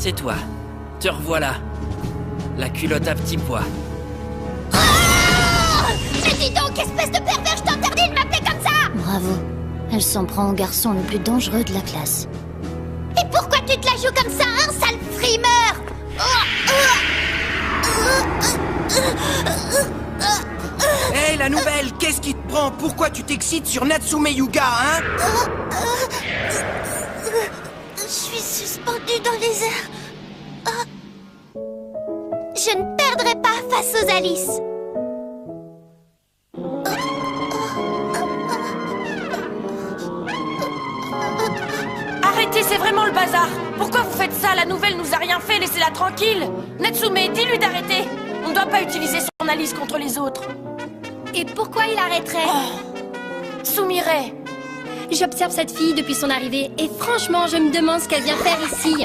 c'est toi. Te revoilà. La culotte à petits pois. Mais dis donc, espèce de pervers, je t'interdis de m'appeler comme ça! Bravo. Elle s'en prend au garçon le plus dangereux de la classe. Et pourquoi tu te la joues comme ça, hein, sale frimeur? Hé, la nouvelle, qu'est-ce qui te prend? Pourquoi tu t'excites sur Natsume Yuga, hein? Je suis suspendue dans les airs. Je ne perdrai pas face aux Alice. Arrêtez, c'est vraiment le bazar. Pourquoi vous faites ça? La nouvelle nous a rien fait, laissez-la tranquille. Natsume, dis-lui d'arrêter. On ne doit pas utiliser son Alice contre les autres. Et pourquoi il arrêterait? Sumire. J'observe cette fille depuis son arrivée et franchement, je me demande ce qu'elle vient faire ici.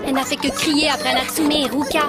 Elle n'a fait que crier après Natsume et Ruka.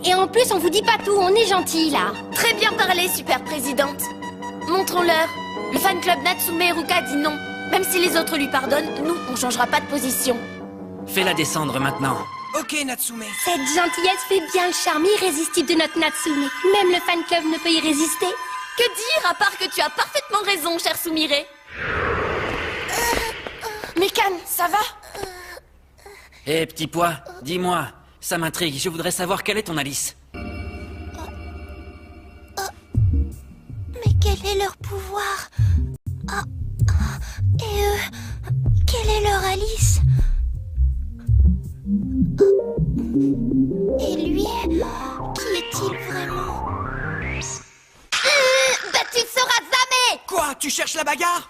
Et en plus, on vous dit pas tout, on est gentil là. Très bien parlé, super présidente. Montrons-leur. Le fan club Natsume et Ruka dit non. Même si les autres lui pardonnent, nous, on changera pas de position. Fais-la descendre maintenant. Ok, Natsume. Cette gentillesse fait bien le charme irrésistible de notre Natsume. Même le fan club ne peut y résister. Que dire à part que tu as parfaitement raison, cher Sumire. Mikan, ça va? Hé, petit pois, dis-moi. Ça m'intrigue, je voudrais savoir quelle est ton Alice. Mais quel est leur pouvoir? Et quelle est leur Alice? Et lui, qui est-il vraiment? Bah tu ne sauras jamais! Quoi? Tu cherches la bagarre?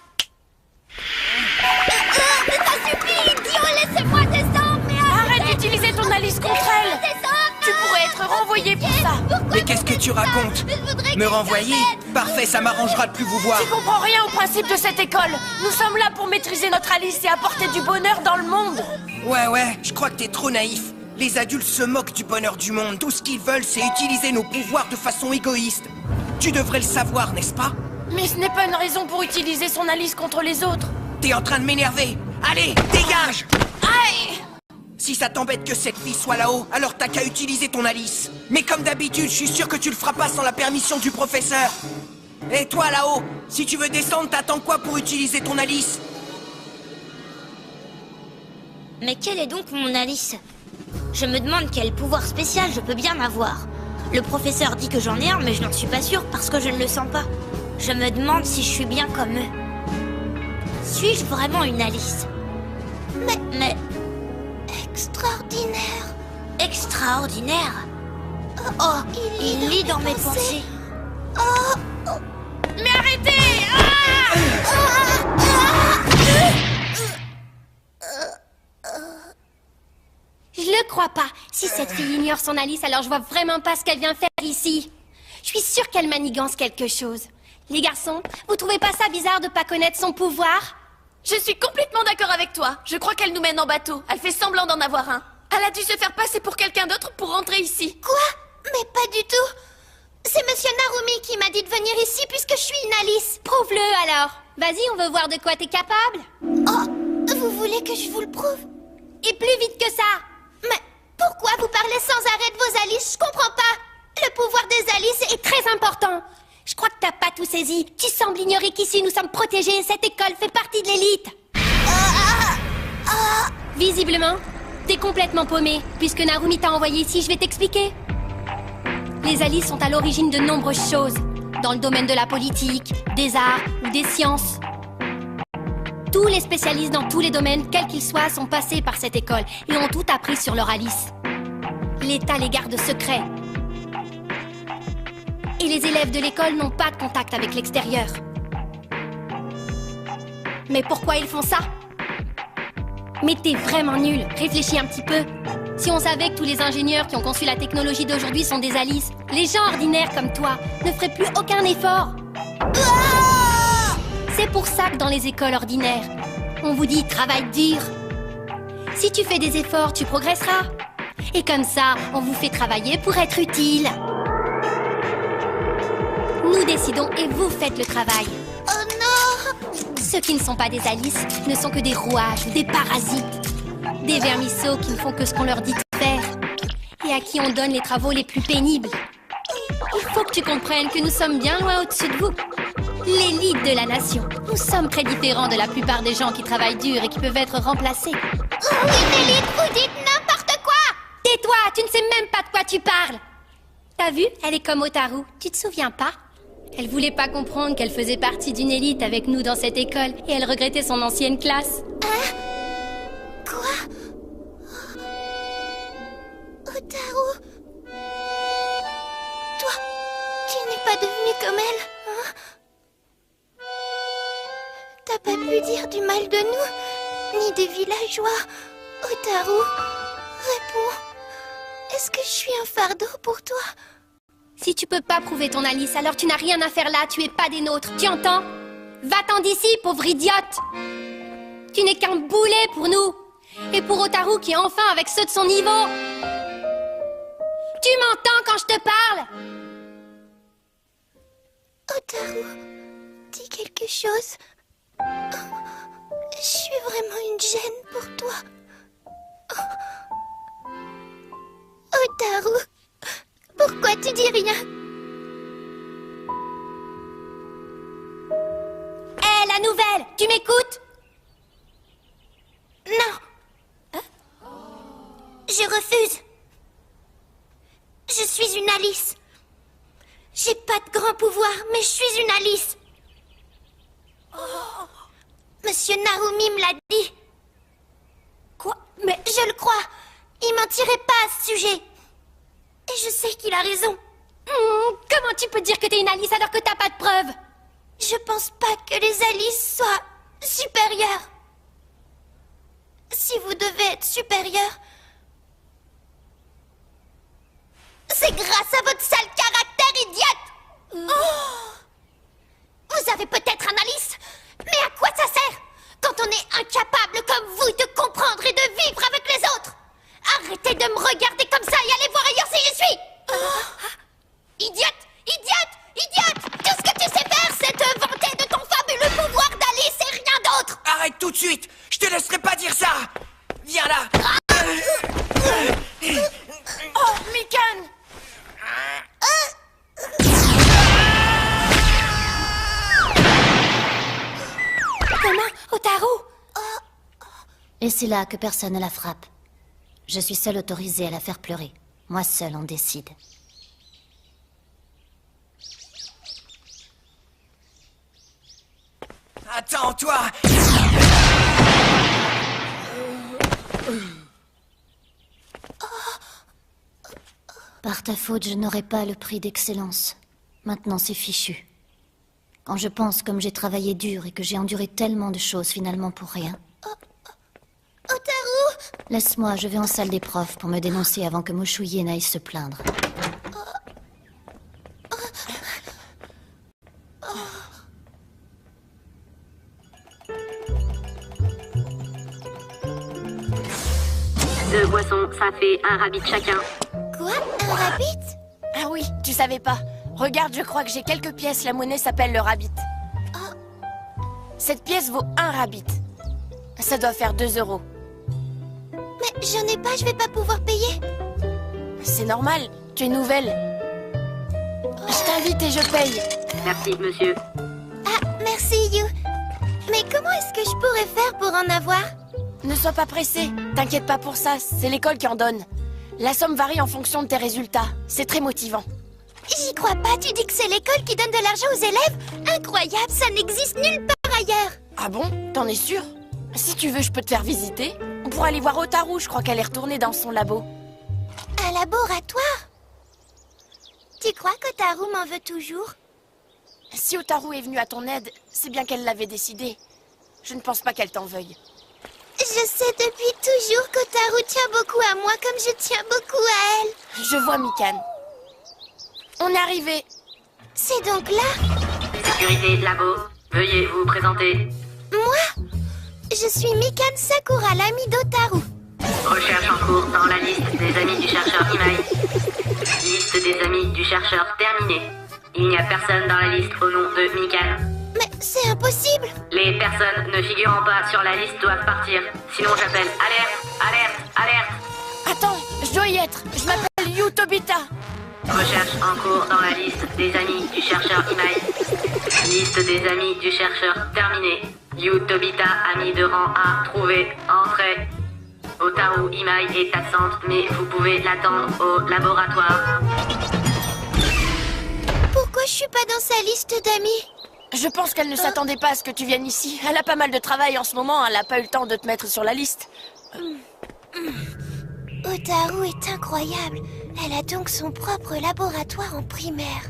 Mais ça suffit, idiot! Laissez-moi descendre, mais Arrête d'utiliser ton Alice contre elle. Tu pourrais être renvoyé pour ça. Mais qu'est-ce que tu racontes? Me renvoyer? Parfait, ça m'arrangera de plus vous voir. Tu comprends rien au principe de cette école. Nous sommes là pour maîtriser notre Alice et apporter du bonheur dans le monde. Ouais, je crois que t'es trop naïf. Les adultes se moquent du bonheur du monde. Tout ce qu'ils veulent, c'est utiliser nos pouvoirs de façon égoïste. Tu devrais le savoir, n'est-ce pas? Mais ce n'est pas une raison pour utiliser son Alice contre les autres. T'es en train de m'énerver. Allez, dégage! Aïe! Si ça t'embête que cette fille soit là-haut, alors t'as qu'à utiliser ton Alice. Mais comme d'habitude, je suis sûr que tu le feras pas sans la permission du professeur. Et toi là-haut, si tu veux descendre, t'attends quoi pour utiliser ton Alice? Mais quel est donc mon Alice? Je me demande quel pouvoir spécial je peux bien avoir. Le professeur dit que j'en ai un, mais je n'en suis pas sûre parce que je ne le sens pas. Je me demande si je suis bien comme eux. Suis-je vraiment une Alice? Mais... extraordinaire. Extraordinaire? Oh, il lit dans mes pensées. Mais arrêtez! Je le crois pas. Si cette fille ignore son Alice, alors je vois vraiment pas ce qu'elle vient faire ici. Je suis sûre qu'elle manigance quelque chose. Les garçons, vous trouvez pas ça bizarre de pas connaître son pouvoir? Je suis complètement d'accord avec toi. Je crois qu'elle nous mène en bateau. Elle fait semblant d'en avoir un. Elle a dû se faire passer pour quelqu'un d'autre pour rentrer ici. Quoi? Mais pas du tout. C'est Monsieur Narumi qui m'a dit de venir ici puisque je suis une Alice. Prouve-le alors. Vas-y, on veut voir de quoi t'es capable. Oh, vous voulez que je vous le prouve? Et plus vite que ça. Mais pourquoi vous parlez sans arrêt de vos Alice? Je comprends pas. Le pouvoir des Alice C'est très important. Je crois que t'as pas tout saisi. Tu sembles ignorer qu'ici nous sommes protégés et cette école fait partie de l'élite. Visiblement, t'es complètement paumé. Puisque Narumi t'a envoyé ici, je vais t'expliquer. Les Alice sont à l'origine de nombreuses choses. Dans le domaine de la politique, des arts ou des sciences. Tous les spécialistes dans tous les domaines, quels qu'ils soient, sont passés par cette école et ont tout appris sur leur Alice. L'État les garde secrets. Et les élèves de l'école n'ont pas de contact avec l'extérieur. Mais pourquoi ils font ça? Mais t'es vraiment nul, réfléchis un petit peu. Si on savait que tous les ingénieurs qui ont conçu la technologie d'aujourd'hui sont des Alice, les gens ordinaires comme toi ne feraient plus aucun effort. C'est pour ça que dans les écoles ordinaires, on vous dit travaille dur. Si tu fais des efforts, tu progresseras. Et comme ça, on vous fait travailler pour être utile. Nous décidons et vous faites le travail. Oh non! Ceux qui ne sont pas des Alice ne sont que des rouages ou des parasites. Des vermisseaux qui ne font que ce qu'on leur dit de faire. et à qui on donne les travaux les plus pénibles. Il faut que tu comprennes que nous sommes bien loin au-dessus de vous. L'élite de la nation. Nous sommes très différents de la plupart des gens qui travaillent dur et qui peuvent être remplacés. Oh, une élite, vous dites n'importe quoi! Tais-toi, tu ne sais même pas de quoi tu parles. T'as vu, elle est comme Otaru, tu te souviens pas? Elle voulait pas comprendre qu'elle faisait partie d'une élite avec nous dans cette école et elle regrettait son ancienne classe. Quoi? Otaru? Toi, tu n'es pas devenue comme elle, hein? T'as pas pu dire du mal de nous, ni des villageois. Otaru, réponds. Est-ce que je suis un fardeau pour toi? Si tu peux pas prouver ton Alice, alors tu n'as rien à faire là, tu es pas des nôtres, tu entends? Va-t'en d'ici, pauvre idiote! Tu n'es qu'un boulet pour nous! Et pour Otaru qui est enfin avec ceux de son niveau! Tu m'entends quand je te parle? Otaru, dis quelque chose. Je suis vraiment une gêne pour toi. Otaru, pourquoi tu dis rien? Hé, la nouvelle, tu m'écoutes? Non. Je refuse. Je suis une Alice. J'ai pas de grand pouvoir, mais je suis une Alice. Monsieur Narumi me l'a dit. Quoi? Mais Je le crois. Il mentirait pas à ce sujet. Et je sais qu'il a raison. comment tu peux dire que t'es une Alice alors que t'as pas de preuves? Je pense pas que les Alice soient supérieures. Si vous devez être supérieur, c'est grâce à votre sale caractère idiote. Vous avez peut-être un Alice, mais à quoi ça sert quand on est incapable comme vous de comprendre et de vivre avec les autres? Arrêtez de me regarder comme ça et allez voir ailleurs si je suis. Idiote, idiote, idiote! Tout ce que tu sais faire, c'est te vanter de ton fabuleux pouvoir d'Alice et rien d'autre. Arrête tout de suite! Je te laisserai pas dire ça! Viens là! Oh, Mikan! Comment? Otaru? Laissez-la, que personne ne la frappe. Je suis seule autorisée à la faire pleurer. Moi seule en décide. Attends, toi! Par ta faute, je n'aurai pas le prix d'excellence. Maintenant, c'est fichu. Quand je pense comme j'ai travaillé dur et que j'ai enduré tellement de choses finalement pour rien. Otaru! Laisse-moi, je vais en salle des profs pour me dénoncer avant que Moshuye n'aille se plaindre. Deux boissons, ça fait un rabbit chacun. Quoi? Un rabbit? Ah oui, tu savais pas. Regarde, je crois que j'ai quelques pièces, la monnaie s'appelle le rabbit. Cette pièce vaut un rabbit. Ça doit faire 2 €. Mais j'en ai pas, je vais pas pouvoir payer. C'est normal, tu es nouvelle. Je t'invite et je paye. Merci, monsieur. Ah, merci, You. Mais comment est-ce que je pourrais faire pour en avoir? Ne sois pas pressé, t'inquiète pas pour ça, c'est l'école qui en donne. La somme varie en fonction de tes résultats, c'est très motivant. J'y crois pas, tu dis que c'est l'école qui donne de l'argent aux élèves? Incroyable, ça n'existe nulle part ailleurs. Ah bon? T'en es sûr? Si tu veux, je peux te faire visiter. On pourra aller voir Otaru, je crois qu'elle est retournée dans son labo. Un laboratoire? Tu crois qu'Otaru m'en veut toujours? Si Otaru est venue à ton aide, c'est bien qu'elle l'avait décidé. Je ne pense pas qu'elle t'en veuille. Je sais depuis toujours qu'Otaru tient beaucoup à moi comme je tiens beaucoup à elle. Je vois Mikan. On est arrivé. C'est donc là? Sécurité labo, veuillez vous présenter. Moi? Je suis Mikan Sakura, l'amie d'Otaru. Recherche en cours dans la liste des amis du chercheur Imai. Liste des amis du chercheur terminée. Il n'y a personne dans la liste au nom de Mikan. Mais c'est impossible. Les personnes ne figurant pas sur la liste doivent partir. Sinon j'appelle alerte, alerte, alerte. Attends, je dois y être. Je m'appelle Recherche en cours dans la liste des amis du chercheur Imai. Liste des amis du chercheur terminée. Yu Tobita, ami de rang A, trouvé. Entrée. Otaru Imai est absente, mais vous pouvez l'attendre au laboratoire. Pourquoi je suis pas dans sa liste d'amis? Je pense qu'elle ne s'attendait pas à ce que tu viennes ici. Elle a pas mal de travail en ce moment, elle a pas eu le temps de te mettre sur la liste. Otaru est incroyable. Elle a donc son propre laboratoire en primaire.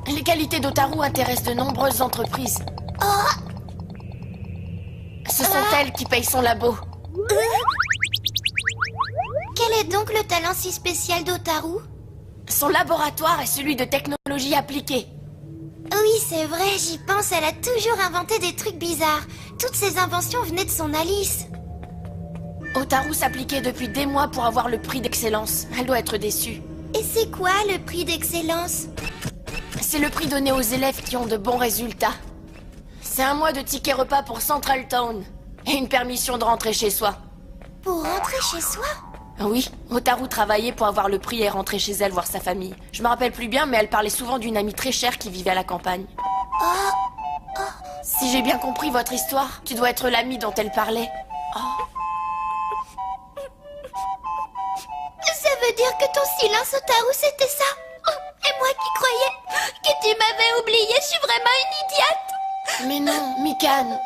Les qualités d'Otaru intéressent de nombreuses entreprises. Ce sont elles qui payent son labo. Quel est donc le talent si spécial d'Otaru? Son laboratoire est celui de technologie appliquée. Oui, c'est vrai, j'y pense, elle a toujours inventé des trucs bizarres. Toutes ces inventions venaient de son Alice. Otaru s'appliquait depuis des mois pour avoir le prix d'excellence. Elle doit être déçue. Et c'est quoi le prix d'excellence? C'est le prix donné aux élèves qui ont de bons résultats. C'est un mois de ticket repas pour Central Town. Et une permission de rentrer chez soi. Pour rentrer chez soi? Oui, Otaru travaillait pour avoir le prix et rentrer chez elle voir sa famille. Je me rappelle plus bien, mais elle parlait souvent d'une amie très chère qui vivait à la campagne. Si j'ai bien compris votre histoire, tu dois être l'amie dont elle parlait. Ça veut dire que ton silence, Otaru, c'était ça? Et moi qui croyais que tu m'avais oublié, je suis vraiment une idiote. Mais non, Mikan,